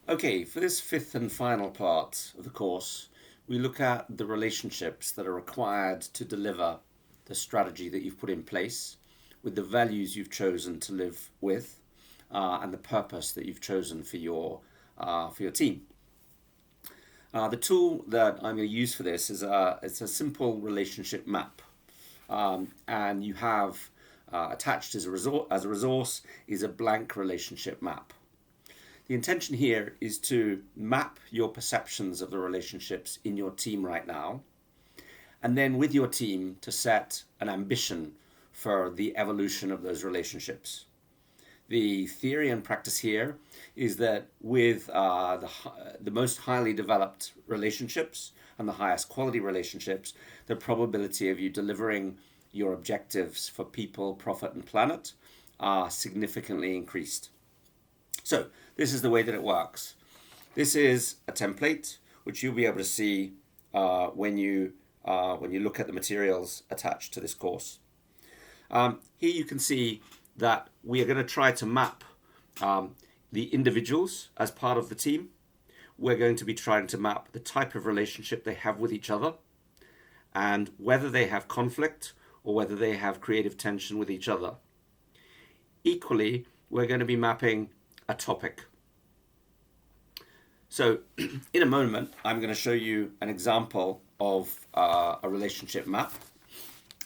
Okay, for this fifth and final part of the course, we look at the relationships that are required to deliver the strategy that you've put in place with the values you've chosen to live with and the purpose that you've chosen for your team. The tool that I'm going to use for this is it's a simple relationship map, and you have attached as a resource is a blank relationship map. The intention here is to map your perceptions of the relationships in your team right now, and then with your team to set an ambition for the evolution of those relationships. The theory and practice here is that with the most highly developed relationships and the highest quality relationships, the probability of you delivering your objectives for people, profit, and planet are significantly increased. So this is the way that it works. This is a template which you'll be able to see when you look at the materials attached to this course. Here you can see that we are going to try to map the individuals as part of the team. We're going to be trying to map the type of relationship they have with each other and whether they have conflict or whether they have creative tension with each other. Equally, we're going to be mapping a topic. So in a moment, I'm going to show you an example of a relationship map.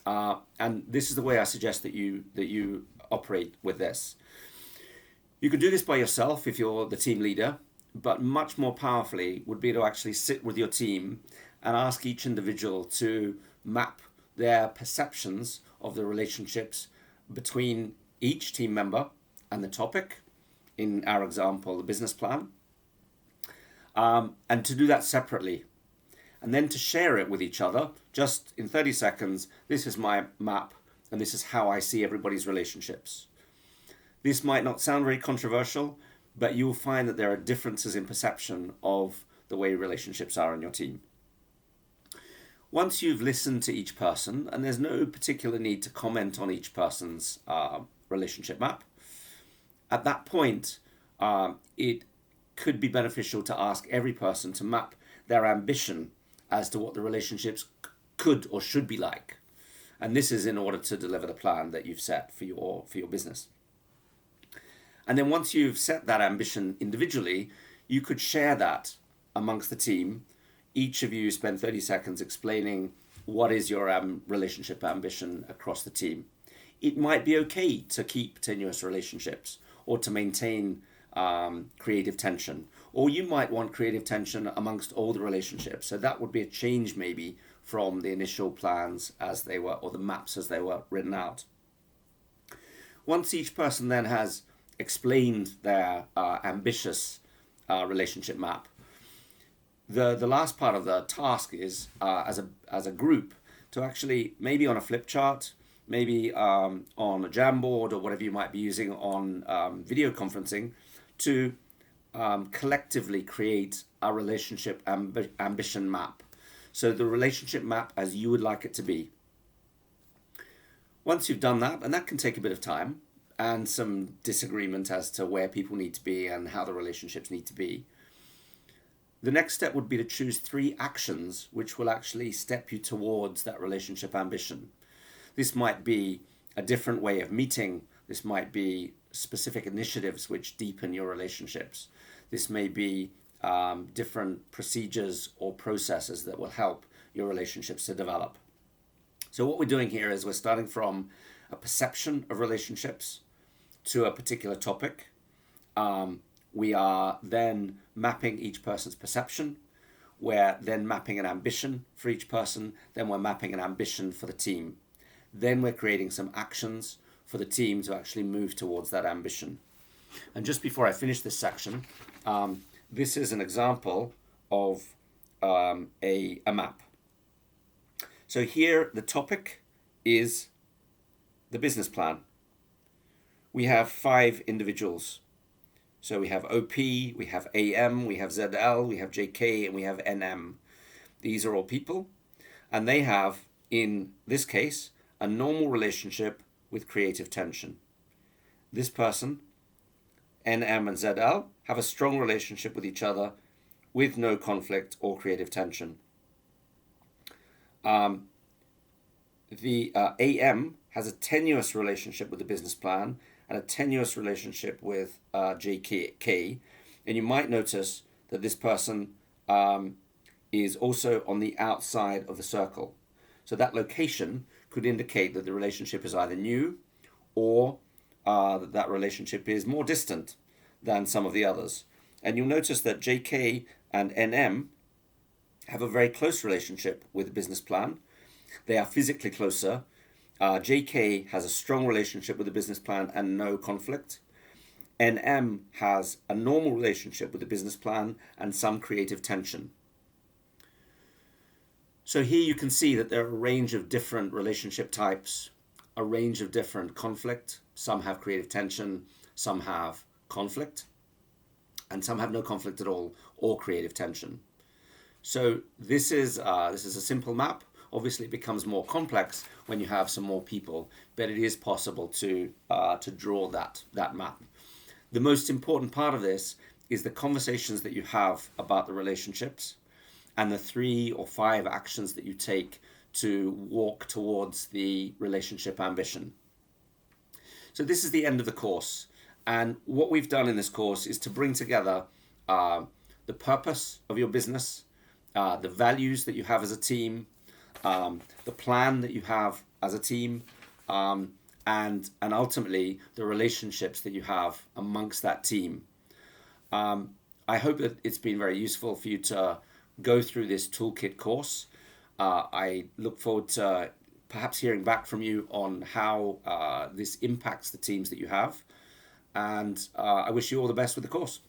And this is the way I suggest that you operate with this. You can do this by yourself if you're the team leader, but much more powerfully would be to actually sit with your team and ask each individual to map their perceptions of the relationships between each team member and the topic, in our example, the business plan, and to do that separately. And then to share it with each other, just in 30 seconds, this is my map, and this is how I see everybody's relationships. This might not sound very controversial, but you'll find that there are differences in perception of the way relationships are in your team. Once you've listened to each person, and there's no particular need to comment on each person's relationship map, at that point, it could be beneficial to ask every person to map their ambition as to what the relationships could or should be like. And this is in order to deliver the plan that you've set for your business. And then once you've set that ambition individually, you could share that amongst the team. Each of you spend 30 seconds explaining what is your relationship ambition across the team. It might be okay to keep tenuous relationships or to maintain creative tension, or you might want creative tension amongst all the relationships. So that would be a change maybe from the initial plans as they were, or the maps as they were written out. Once each person then has explained their ambitious relationship map, the last part of the task is as a group to actually, maybe on a flip chart, maybe on a Jamboard or whatever you might be using on video conferencing, to collectively create a relationship ambition map. So the relationship map as you would like it to be. Once you've done that, and that can take a bit of time and some disagreement as to where people need to be and how the relationships need to be, the next step would be to choose 3 actions which will actually step you towards that relationship ambition. This might be a different way of meeting. This might be specific initiatives which deepen your relationships. This may be different procedures or processes that will help your relationships to develop. So what we're doing here is we're starting from a perception of relationships to a particular topic. We are then mapping each person's perception. We're then mapping an ambition for each person. Then we're mapping an ambition for the team. Then we're creating some actions for the team to actually move towards that ambition. And just before I finish this section, this is an example of a map. So here the topic is the business plan. We have 5 individuals. So we have OP, we have AM, we have ZL, we have JK, and we have NM. These are all people, and they have, in this case, a normal relationship with creative tension. This person NM and ZL have a strong relationship with each other with no conflict or creative tension. The AM has a tenuous relationship with the business plan and a tenuous relationship with JK. And you might notice that this person is also on the outside of the circle. So that location could indicate that the relationship is either new or that relationship is more distant than some of the others. And you'll notice that JK and NM have a very close relationship with the business plan. They are physically closer. JK has a strong relationship with the business plan and no conflict. NM has a normal relationship with the business plan and some creative tension. So here you can see that there are a range of different relationship types, a range of different conflict. Some have creative tension, some have conflict, and some have no conflict at all or creative tension. So this is a simple map. Obviously, it becomes more complex when you have some more people, but it is possible to draw that map. The most important part of this is the conversations that you have about the relationships and the 3 or 5 actions that you take to walk towards the relationship ambition. So this is the end of the course. And what we've done in this course is to bring together the purpose of your business, the values that you have as a team, the plan that you have as a team, and ultimately the relationships that you have amongst that team. I hope that it's been very useful for you to go through this toolkit course. I look forward to perhaps hearing back from you on how this impacts the teams that you have. And I wish you all the best with the course.